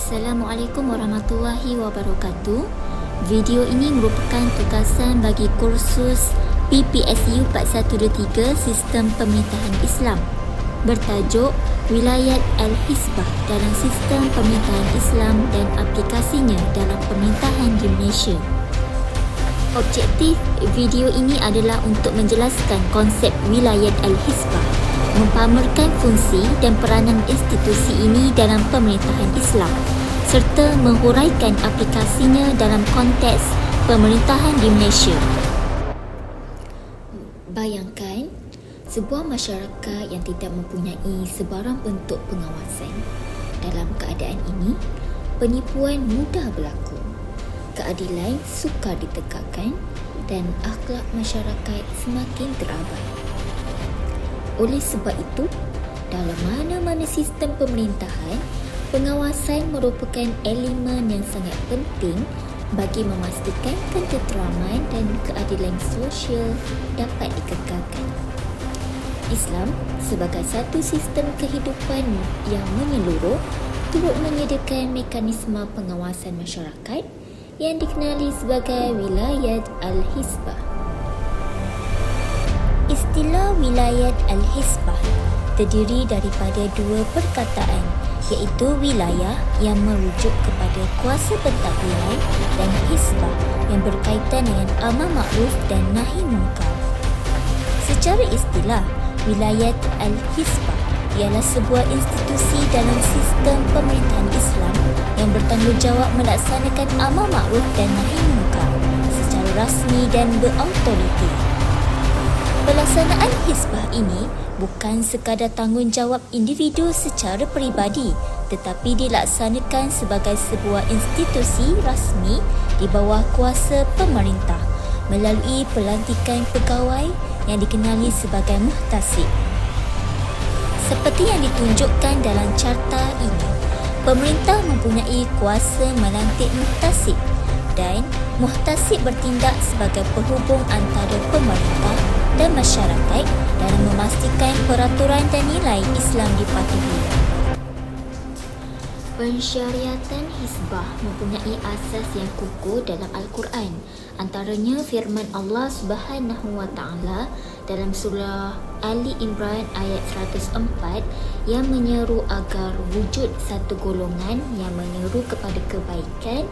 Assalamualaikum warahmatullahi wabarakatuh. Video ini merupakan tugasan bagi kursus PPSU 4123 Sistem Pemerintahan Islam bertajuk Wilayat Al-Hisbah dalam Sistem Pemerintahan Islam dan aplikasinya dalam pemerintahan di Malaysia. Objektif video ini adalah untuk menjelaskan konsep Wilayat Al-Hisbah, mempamerkan fungsi dan peranan institusi ini dalam pemerintahan Islam serta menghuraikan aplikasinya dalam konteks pemerintahan di Malaysia. Bayangkan sebuah masyarakat yang tidak mempunyai sebarang bentuk pengawasan. Dalam keadaan ini, penipuan mudah berlaku, keadilan sukar ditegakkan dan akhlak masyarakat semakin terabai. Oleh sebab itu, dalam mana-mana sistem pemerintahan, pengawasan merupakan elemen yang sangat penting bagi memastikan ketenteraman dan keadilan sosial dapat dikekalkan. Islam sebagai satu sistem kehidupan yang menyeluruh turut menyediakan mekanisme pengawasan masyarakat yang dikenali sebagai Wilayat Al-Hisbah. Istilah Wilayat Al-Hisbah terdiri daripada dua perkataan, iaitu wilayah yang merujuk kepada kuasa pentadbiran dan hisbah yang berkaitan dengan amar makruf dan nahi munkar. Secara istilah, Wilayat Al-Hisbah ialah sebuah institusi dalam sistem pemerintahan Islam yang bertanggungjawab melaksanakan amar makruf dan nahi munkar secara rasmi dan berautoriti. Pelaksanaan hisbah ini bukan sekadar tanggungjawab individu secara peribadi, tetapi dilaksanakan sebagai sebuah institusi rasmi di bawah kuasa pemerintah melalui pelantikan pegawai yang dikenali sebagai muhtasib. Seperti yang ditunjukkan dalam carta ini, pemerintah mempunyai kuasa melantik muhtasib dan muhtasib bertindak sebagai penghubung antara pemerintah dan masyarakat dalam memastikan peraturan dan nilai Islam dipatuhi. Pensyariatan hisbah mempunyai asas yang kukuh dalam Al-Quran, antaranya firman Allah Subhanahu wa taala dalam surah Ali Imran ayat 104 yang menyeru agar wujud satu golongan yang menyeru kepada kebaikan,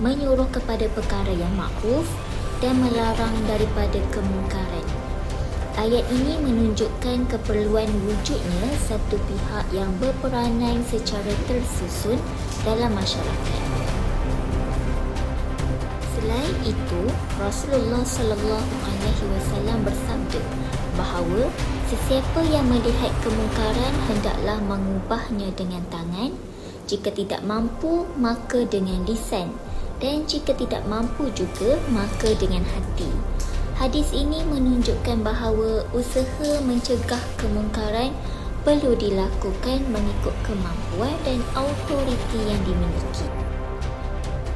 menyuruh kepada perkara yang makruf dan melarang daripada kemungkaran. Ayat ini menunjukkan keperluan wujudnya satu pihak yang berperanan secara tersusun dalam masyarakat. Selain itu, Rasulullah SAW bersabda bahawa sesiapa yang melihat kemungkaran hendaklah mengubahnya dengan tangan, jika tidak mampu maka dengan lisan, dan jika tidak mampu juga maka dengan hati. Hadis ini menunjukkan bahawa usaha mencegah kemungkaran perlu dilakukan mengikut kemampuan dan autoriti yang dimiliki.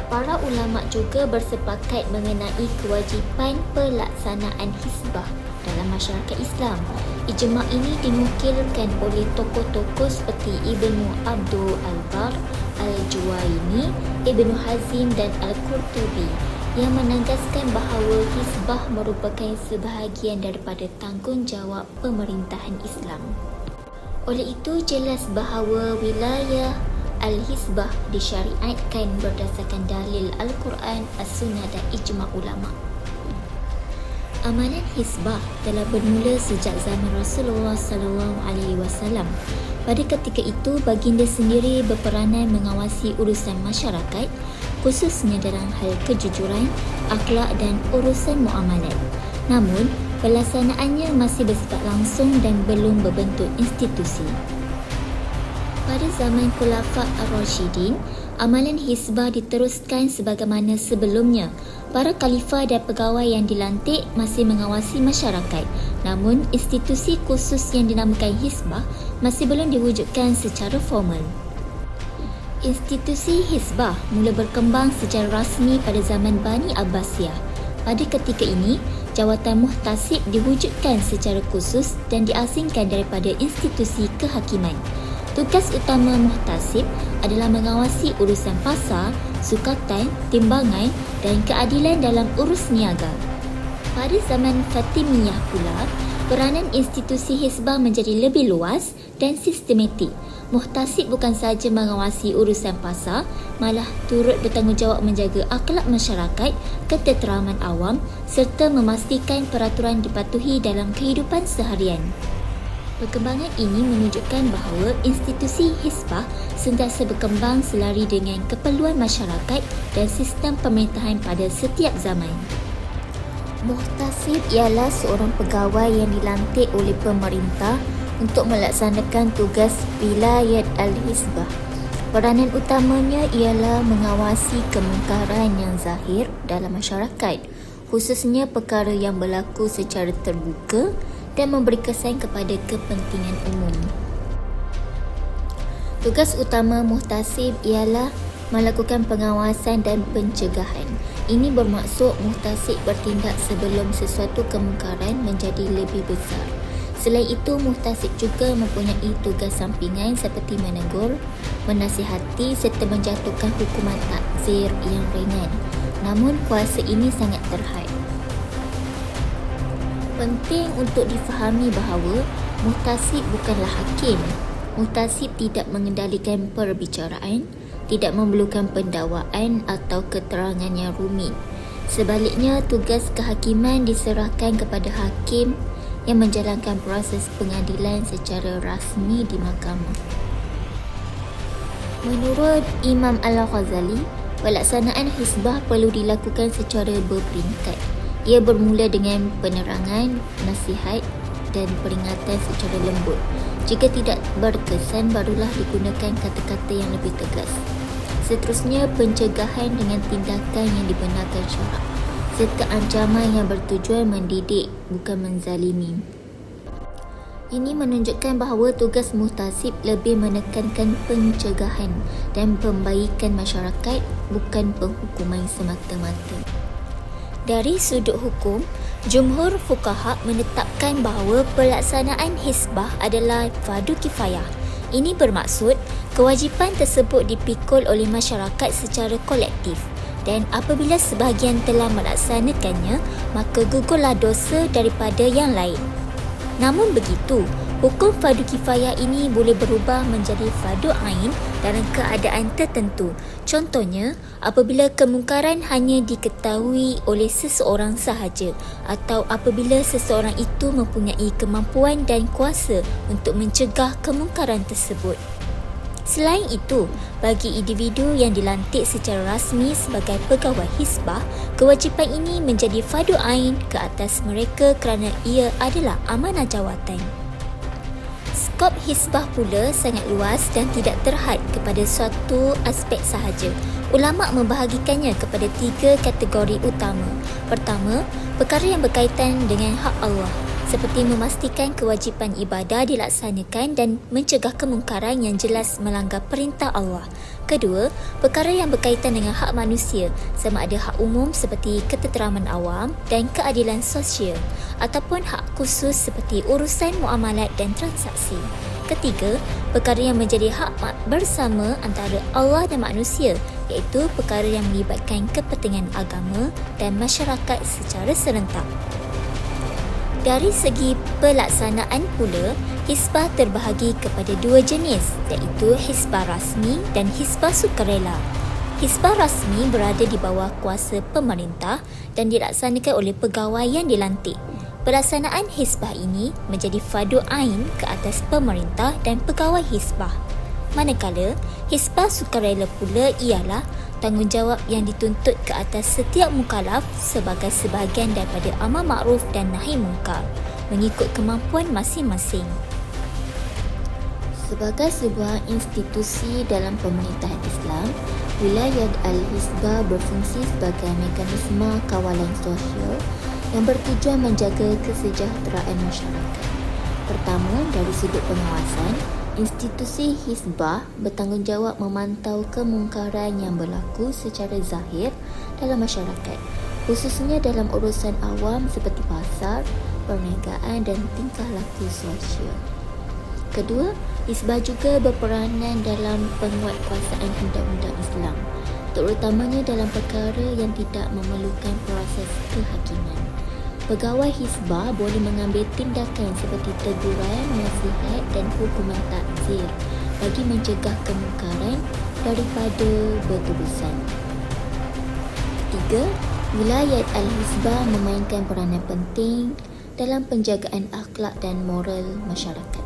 Para ulama juga bersepakat mengenai kewajipan pelaksanaan hisbah dalam masyarakat Islam. Ijma' ini dinukilkan oleh tokoh-tokoh seperti Ibnu Abdul Al-Bar, Al-Juwaini, Ibnu Hazim dan Al-Qurtubi yang menegaskan bahawa hisbah merupakan sebahagian daripada tanggungjawab pemerintahan Islam. Oleh itu, jelas bahawa wilayah Al-Hisbah disyariatkan berdasarkan dalil Al-Quran, As-Sunnah dan ijma' ulama'. Amalan hisbah telah bermula sejak zaman Rasulullah SAW. Pada ketika itu, baginda sendiri berperanan mengawasi urusan masyarakat, khususnya dalam hal kejujuran, akhlak dan urusan muamalat. Namun, pelaksanaannya masih bersifat langsung dan belum berbentuk institusi. Pada zaman Khulafa' Ar-Rasyidin, amalan hisbah diteruskan sebagaimana sebelumnya. Para khalifah dan pegawai yang dilantik masih mengawasi masyarakat. Namun, institusi khusus yang dinamakan hisbah masih belum diwujudkan secara formal. Institusi hisbah mula berkembang secara rasmi pada zaman Bani Abbasiyah. Pada ketika ini, jawatan muhtasib diwujudkan secara khusus dan diasingkan daripada institusi kehakiman. Tugas utama muhtasib adalah mengawasi urusan pasar, sukatan, timbangan dan keadilan dalam urus niaga. Pada zaman Fatimiyah pula, peranan institusi Hizbah menjadi lebih luas dan sistematik. Muhtasib bukan sahaja mengawasi urusan pasar, malah turut bertanggungjawab menjaga akhlak masyarakat, ketenteraman awam serta memastikan peraturan dipatuhi dalam kehidupan seharian. Perkembangan ini menunjukkan bahawa institusi Hizbah sentiasa berkembang selari dengan keperluan masyarakat dan sistem pemerintahan pada setiap zaman. Muhtasib ialah seorang pegawai yang dilantik oleh pemerintah untuk melaksanakan tugas wilayat al-Hizbah. Peranan utamanya ialah mengawasi kemungkaran yang zahir dalam masyarakat, khususnya perkara yang berlaku secara terbuka dan memberi kesan kepada kepentingan umum. Tugas utama muhtasib ialah melakukan pengawasan dan pencegahan. Ini bermaksud muhtasib bertindak sebelum sesuatu kemungkaran menjadi lebih besar. Selain itu, muhtasib juga mempunyai tugas sampingan seperti menegur, menasihati serta menjatuhkan hukuman takzir yang ringan. Namun, kuasa ini sangat terhad. Penting untuk difahami bahawa muhtasib bukanlah hakim. Muhtasib tidak mengendalikan perbicaraan, tidak memerlukan pendakwaan atau keterangan yang rumit. Sebaliknya, tugas kehakiman diserahkan kepada hakim yang menjalankan proses pengadilan secara rasmi di mahkamah. Menurut Imam Al-Ghazali, pelaksanaan Hizbah perlu dilakukan secara berperingkat. Ia bermula dengan penerangan, nasihat dan peringatan secara lembut. Jika tidak berkesan, barulah digunakan kata-kata yang lebih tegas. Seterusnya, pencegahan dengan tindakan yang dibenarkan syarak, serta ancaman yang bertujuan mendidik, bukan menzalimi. Ini menunjukkan bahawa tugas muhtasib lebih menekankan pencegahan dan pembaikan masyarakat, bukan penghukuman semata-mata. Dari sudut hukum, jumhur fuqaha menetapkan bahawa pelaksanaan Hizbah adalah fardu kifayah. Ini bermaksud kewajipan tersebut dipikul oleh masyarakat secara kolektif. Dan apabila sebahagian telah melaksanakannya, maka gugurlah dosa daripada yang lain. Namun begitu, hukum fardu kifayah ini boleh berubah menjadi fardu ain dalam keadaan tertentu. Contohnya, apabila kemungkaran hanya diketahui oleh seseorang sahaja atau apabila seseorang itu mempunyai kemampuan dan kuasa untuk mencegah kemungkaran tersebut. Selain itu, bagi individu yang dilantik secara rasmi sebagai pegawai Hizbah, kewajipan ini menjadi fardu ain ke atas mereka kerana ia adalah amanah jawatan. Skop Hizbah pula sangat luas dan tidak terhad kepada suatu aspek sahaja. Ulama' membahagikannya kepada 3 kategori utama. Pertama, perkara yang berkaitan dengan hak Allah, seperti memastikan kewajipan ibadah dilaksanakan dan mencegah kemungkaran yang jelas melanggar perintah Allah. Kedua, perkara yang berkaitan dengan hak manusia, sama ada hak umum seperti ketenteraman awam dan keadilan sosial, ataupun hak khusus seperti urusan muamalat dan transaksi. Ketiga, perkara yang menjadi hak bersama antara Allah dan manusia, iaitu perkara yang melibatkan kepentingan agama dan masyarakat secara serentak. Dari segi pelaksanaan pula, Hizbah terbahagi kepada 2 jenis, iaitu Hizbah rasmi dan Hizbah sukarela. Hizbah rasmi berada di bawah kuasa pemerintah dan dilaksanakan oleh pegawai yang dilantik. Pelaksanaan Hizbah ini menjadi fardu ain ke atas pemerintah dan pegawai Hizbah. Manakala, Hizbah sukarela pula ialah tanggungjawab yang dituntut ke atas setiap mukallaf sebagai sebahagian daripada amar makruf dan nahi munkar, mengikut kemampuan masing-masing. Sebagai sebuah institusi dalam pemerintahan Islam, wilayat al-Hizbah berfungsi sebagai mekanisme kawalan sosial yang bertujuan menjaga kesejahteraan masyarakat. Pertama, dari sudut pengawasan, institusi Hizbah bertanggungjawab memantau kemungkaran yang berlaku secara zahir dalam masyarakat, khususnya dalam urusan awam seperti pasar, perniagaan dan tingkah laku sosial. Kedua, Hisbah juga berperanan dalam penguatkuasaan undang-undang Islam, terutamanya dalam perkara yang tidak memerlukan proses kehakiman. Pegawai Hisbah boleh mengambil tindakan seperti teguran, nasihat dan hukuman takzir bagi mencegah kemungkaran daripada bertebusan. Ketiga, wilayat Al-Hisbah memainkan peranan penting dalam penjagaan akhlak dan moral masyarakat.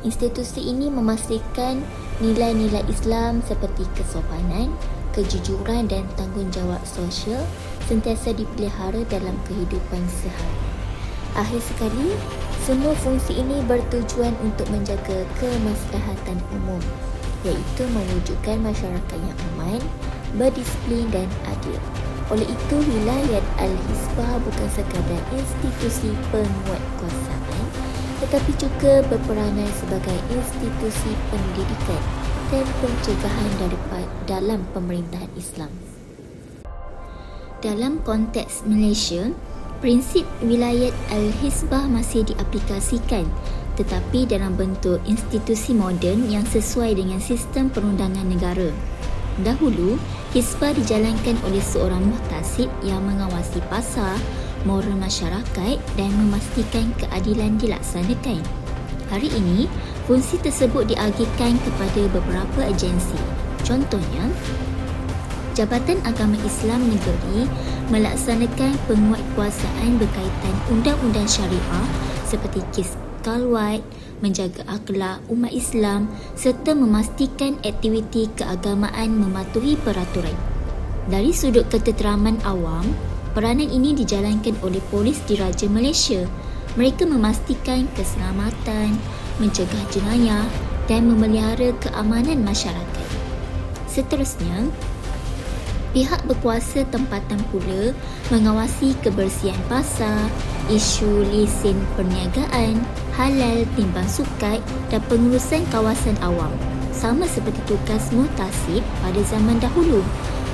Institusi ini memastikan nilai-nilai Islam seperti kesopanan, kejujuran dan tanggungjawab sosial sentiasa dipelihara dalam kehidupan sehari. Akhir sekali, semua fungsi ini bertujuan untuk menjaga kemaslahatan umum, iaitu mewujudkan masyarakat yang aman, berdisiplin dan adil. Oleh itu, wilayat Al-Hisbah bukan sekadar institusi penguatkuasaan, tetapi juga berperanan sebagai institusi pendidikan dan pencegahan dalam pemerintahan Islam. Dalam konteks Malaysia, prinsip wilayat Al-Hisbah masih diaplikasikan, tetapi dalam bentuk institusi moden yang sesuai dengan sistem perundangan negara. Dahulu, Hisbah dijalankan oleh seorang muhtasib yang mengawasi pasar, moral masyarakat dan memastikan keadilan dilaksanakan. Hari ini, fungsi tersebut diagihkan kepada beberapa agensi. Contohnya, Jabatan Agama Islam Negeri melaksanakan penguatkuasaan berkaitan undang-undang syariah seperti kes kalwat, menjaga akhlak umat Islam serta memastikan aktiviti keagamaan mematuhi peraturan. Dari sudut ketenteraman awam, peranan ini dijalankan oleh Polis Diraja Malaysia. Mereka memastikan keselamatan, mencegah jenayah dan memelihara keamanan masyarakat. Seterusnya, pihak berkuasa tempatan pula mengawasi kebersihan pasar, isu lesen perniagaan, halal timbang sukat dan pengurusan kawasan awam, sama seperti tugas muhtasib pada zaman dahulu.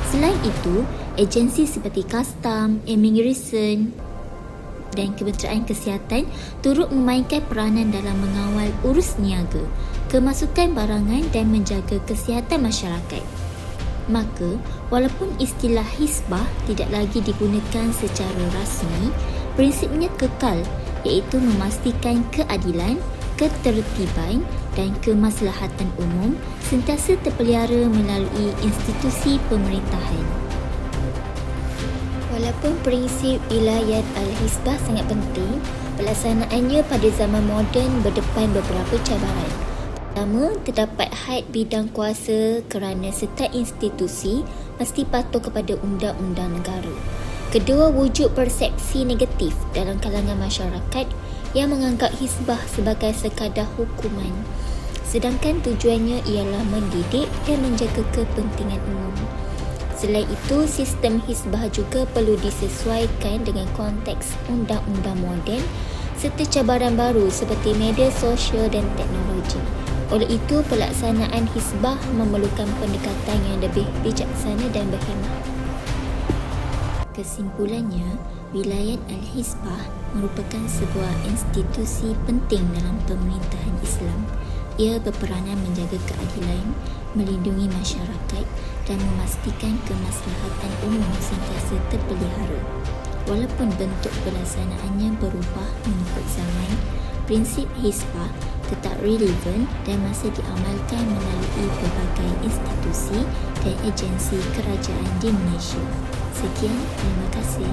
Selain itu, agensi seperti Custom, Immigration dan Kementerian Kesihatan turut memainkan peranan dalam mengawal urus niaga, kemasukan barangan dan menjaga kesihatan masyarakat. Maka, walaupun istilah Hisbah tidak lagi digunakan secara rasmi, prinsipnya kekal, iaitu memastikan keadilan, ketertiban dan kemaslahatan umum sentiasa terpelihara melalui institusi pemerintahan. Walaupun prinsip wilayat Al-Hisbah sangat penting, pelaksanaannya pada zaman moden berdepan beberapa cabaran. Pertama, terdapat had bidang kuasa kerana setiap institusi mesti patuh kepada undang-undang negara. Kedua, wujud persepsi negatif dalam kalangan masyarakat yang menganggap Hisbah sebagai sekadar hukuman, sedangkan tujuannya ialah mendidik dan menjaga kepentingan umum. Selain itu, sistem Hisbah juga perlu disesuaikan dengan konteks undang-undang moden serta cabaran baru seperti media sosial dan teknologi. Oleh itu, pelaksanaan Hisbah memerlukan pendekatan yang lebih bijaksana dan berhikmat. Kesimpulannya, wilayat Al-Hisbah merupakan sebuah institusi penting dalam pemerintahan Islam. Ia berperanan menjaga keadilan, melindungi masyarakat dan memastikan kemaslahatan umum sentiasa terpelihara. Walaupun bentuk pelaksanaannya berubah mengikut zaman, prinsip Hisbah tetap relevan dan masih diamalkan melalui berbagai institusi dan agensi kerajaan di Malaysia. Sekian, terima kasih.